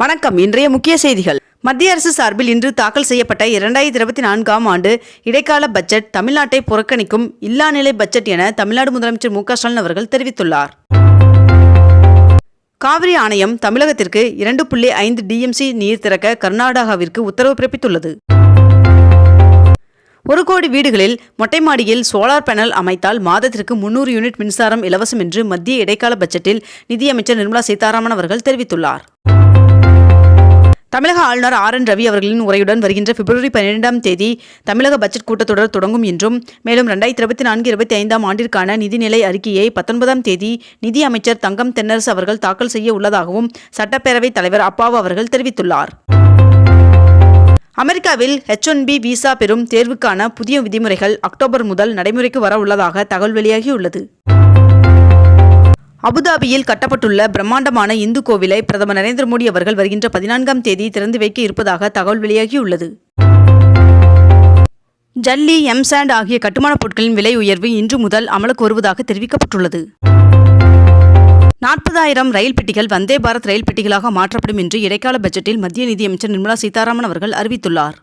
வணக்கம். இன்றைய முக்கிய செய்திகள். மத்திய அரசு சார்பில் இன்று தாக்கல் செய்யப்பட்ட 2024ஆம் ஆண்டு இடைக்கால பட்ஜெட் தமிழ்நாட்டை புறக்கணிக்கும் இல்லாநிலை பட்ஜெட் என தமிழ்நாடு முதலமைச்சர் மு.க. ஸ்டாலின் அவர்கள் தெரிவித்துள்ளார். காவிரி ஆணையம் தமிழகத்திற்கு 2.5 டிஎம்சி நீர் திறக்க கர்நாடகாவிற்கு உத்தரவு பிறப்பித்துள்ளது. 1 கோடி வீடுகளில் மொட்டை மாடியில் சோலார் பேனல் அமைத்தால் மாதத்திற்கு 300 யூனிட் மின்சாரம் இலவசம் என்று மத்திய இடைக்கால பட்ஜெட்டில் நிதியமைச்சர் நிர்மலா சீதாராமன் அவர்கள் தெரிவித்துள்ளார். தமிழக ஆளுநர் ஆர்.என். ரவி அவர்களின் உரையுடன் வருகின்ற பிப்ரவரி 12ஆம் தேதி தமிழக பட்ஜெட் கூட்டத்தொடர் தொடங்கும் என்றும், மேலும் 2024-25ஆம் ஆண்டிற்கான நிதிநிலை அறிக்கையை 19ஆம் தேதி நிதி அமைச்சர் தங்கம் தென்னரசு அவர்கள் தாக்கல் செய்ய உள்ளதாகவும் சட்டப்பேரவைத் தலைவர் அப்பாவு அவர்கள் தெரிவித்துள்ளார். அமெரிக்காவில் H-1B விசா பெறும் தேர்வுக்கான புதிய விதிமுறைகள் அக்டோபர் முதல் நடைமுறைக்கு வர உள்ளதாக தகவல் வெளியாகியுள்ளது. அபுதாபியில் கட்டப்பட்டுள்ள பிரம்மாண்டமான இந்து கோவிலை பிரதமர் நரேந்திர மோடி அவர்கள் வருகின்ற 14ஆம் தேதி திறந்து வைக்க இருப்பதாக தகவல் வெளியாகியுள்ளது. ஜல்லி, எம்சாண்ட் ஆகிய கட்டுமானப் பொருட்களின் விலை உயர்வு இன்று முதல் அமலுக்கு வருவதாக தெரிவிக்கப்பட்டுள்ளது. 40,000 ரயில் பெட்டிகள் வந்தே பாரத் ரயில் பெட்டிகளாக மாற்றப்படும் என்று இடைக்கால பட்ஜெட்டில் மத்திய நிதியமைச்சர் நிர்மலா சீதாராமன் அவர்கள் அறிவித்துள்ளார்.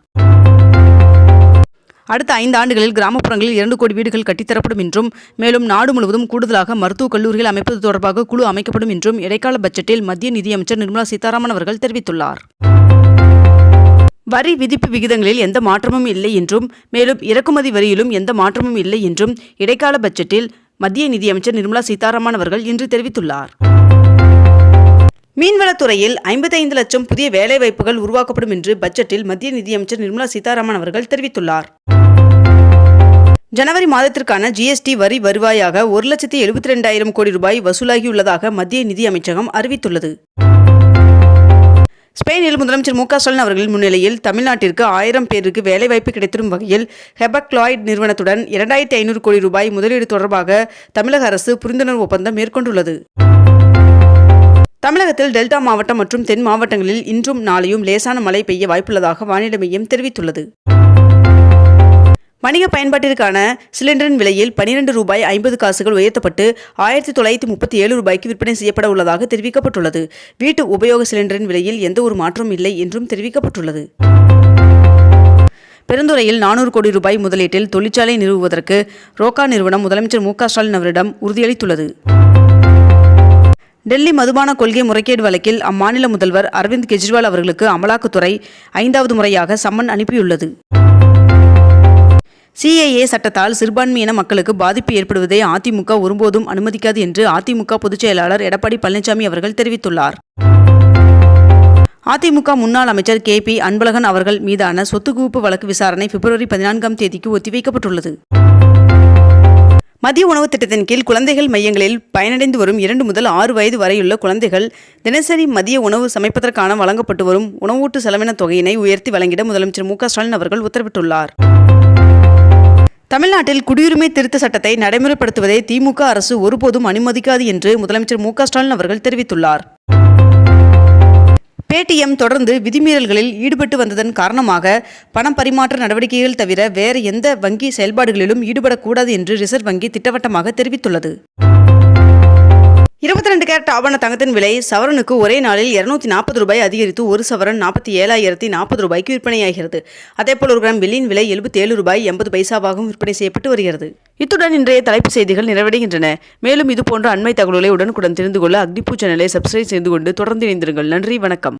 அடுத்த 5 ஆண்டுகளில் கிராமப்புறங்களில் 2 கோடி வீடுகள் கட்டித்தரப்படும் என்றும், மேலும் நாடு முழுவதும் கூடுதலாக மருத்துவக் கல்லூரிகள் அமைப்பது தொடர்பாக குழு அமைக்கப்படும் என்றும் இடைக்கால பட்ஜெட்டில் மத்திய நிதியமைச்சர் நிர்மலா சீதாராமன் அவர்கள் தெரிவித்துள்ளார். வரி விதிப்பு விகிதங்களில் எந்த மாற்றமும் இல்லை என்றும், மேலும் இறக்குமதி வரியிலும் எந்த மாற்றமும் இல்லை என்றும் இடைக்கால பட்ஜெட்டில் மத்திய நிதியமைச்சர் நிர்மலா சீதாராமன் அவர்கள் இன்று தெரிவித்துள்ளார். மீன்வளத்துறையில் 55 லட்சம் புதிய வேலைவாய்ப்புகள் உருவாக்கப்படும் என்று பட்ஜெட்டில் மத்திய நிதியமைச்சர் நிர்மலா சீதாராமன் அவர்கள் தெரிவித்துள்ளார். ஜனவரி மாதத்திற்கான ஜிஎஸ்டி வரி வருவாயாக 1,72,000 கோடி ரூபாய் வசூலாகியுள்ளதாக மத்திய நிதி அமைச்சகம் அறிவித்துள்ளது. ஸ்பெயினில் முதலமைச்சர் மு.க. ஸ்டாலின் அவர்களின் முன்னிலையில் தமிழ்நாட்டிற்கு 1000 பேருக்கு வேலைவாய்ப்பு கிடைத்திடும் வகையில் ஹெபக்லாய்ட் நிறுவனத்துடன் 2,500 கோடி ரூபாய் முதலீடு தொடர்பாக தமிழக அரசு புரிந்துணர்வு ஒப்பந்தம் மேற்கொண்டுள்ளது. தமிழகத்தில் டெல்டா மாவட்டம் மற்றும் தென் மாவட்டங்களில் இன்றும் நாளையும் லேசான மழை பெய்ய வாய்ப்புள்ளதாக வானிலை மையம் தெரிவித்துள்ளது. வணிக பயன்பாட்டிற்கான சிலிண்டரின் விலையில் 12 ரூபாய் 50 காசுகள் உயர்த்தப்பட்டு 1937 ரூபாய்க்கு விற்பனை செய்யப்பட உள்ளதாக தெரிவிக்கப்பட்டுள்ளது. வீட்டு உபயோக சிலிண்டரின் விலையில் எந்த ஒரு மாற்றமும் இல்லை என்றும் தெரிவிக்கப்பட்டுள்ளது. பெருந்துறையில் 400 கோடி ரூபாய் முதலீட்டில் தொழிற்சாலை நிறுவுவதற்கு ரோக்கா நிறுவனம் முதலமைச்சர் மு.க. ஸ்டாலின் அவரிடம் உறுதியளித்துள்ளது. டெல்லி மதுபான கொள்கை முறைகேடு வழக்கில் அம்மாநில முதல்வர் அரவிந்த் கெஜ்ரிவால் அவர்களுக்கு அமலாக்கத்துறை 5வது முறையாக சம்மன் அனுப்பியுள்ளது. CAA சட்டத்தால் சிறுபான்மையின மக்களுக்கு பாதிப்பு ஏற்படுவதை அதிமுக ஒருபோதும் அனுமதிக்காது என்று அதிமுக பொதுச் செயலாளர் எடப்பாடி பழனிசாமி அவர்கள் தெரிவித்துள்ளார். அதிமுக முன்னாள் அமைச்சர் KP அன்பழகன் அவர்கள் மீதான சொத்து குவிப்பு வழக்கு விசாரணை பிப்ரவரி 14ஆம் தேதிக்கு ஒத்திவைக்கப்பட்டுள்ளது. மதிய உணவு திட்டத்தின் கீழ் குழந்தைகள் மையங்களில் பயனடைந்து வரும் 2 முதல் 6 வயது வரையுள்ள குழந்தைகள் தினசரி மதிய உணவு சமைப்பதற்கான வழங்கப்பட்டு வரும் உணவூட்டு செலவின தொகையினை உயர்த்தி வழங்கிட முதலமைச்சர் மு.க. ஸ்டாலின் அவர்கள் உத்தரவிட்டுள்ளார். தமிழ்நாட்டில் குடியுரிமை திருத்த சட்டத்தை நடைமுறைப்படுத்துவதை திமுக அரசு ஒருபோதும் அனுமதிக்காது என்று முதலமைச்சர் மு.க. ஸ்டாலின் அவர்கள் தெரிவித்துள்ளார். பேடிஎம் தொடர்ந்து விதிமீறல்களில் ஈடுபட்டு வந்ததன் காரணமாக பண பரிமாற்ற நடவடிக்கைகள் தவிர வேறு எந்த வங்கி செயல்பாடுகளிலும் ஈடுபடக்கூடாது என்று ரிசர்வ் வங்கி திட்டவட்டமாக தெரிவித்துள்ளது. 22 கேரட் ஆபண தங்கத்தின் விலை சவரனுக்கு ஒரே நாளில் 240 ரூபாய் அதிகரித்து 1 சவரன் 47,040 ரூபாய்க்கு விற்பனையாகிறது. அதேபோல் 1 கிராம் வெள்ளியின் விலை 77 ரூபாய் 80 பைசாவாகவும் விற்பனை செய்யப்பட்டு வருகிறது. இத்துடன் இன்றைய தலைப்பு செய்திகள் நிறைவடைகின்றன. மேலும் இதுபோன்ற அண்மை தகவல்களை உடனுக்குடன் தெரிந்து கொள்ள அக்னிபூ சேனலை சப்ஸ்கிரைப் செய்து கொண்டு தொடர்ந்து இணைந்திருங்கள். நன்றி, வணக்கம்.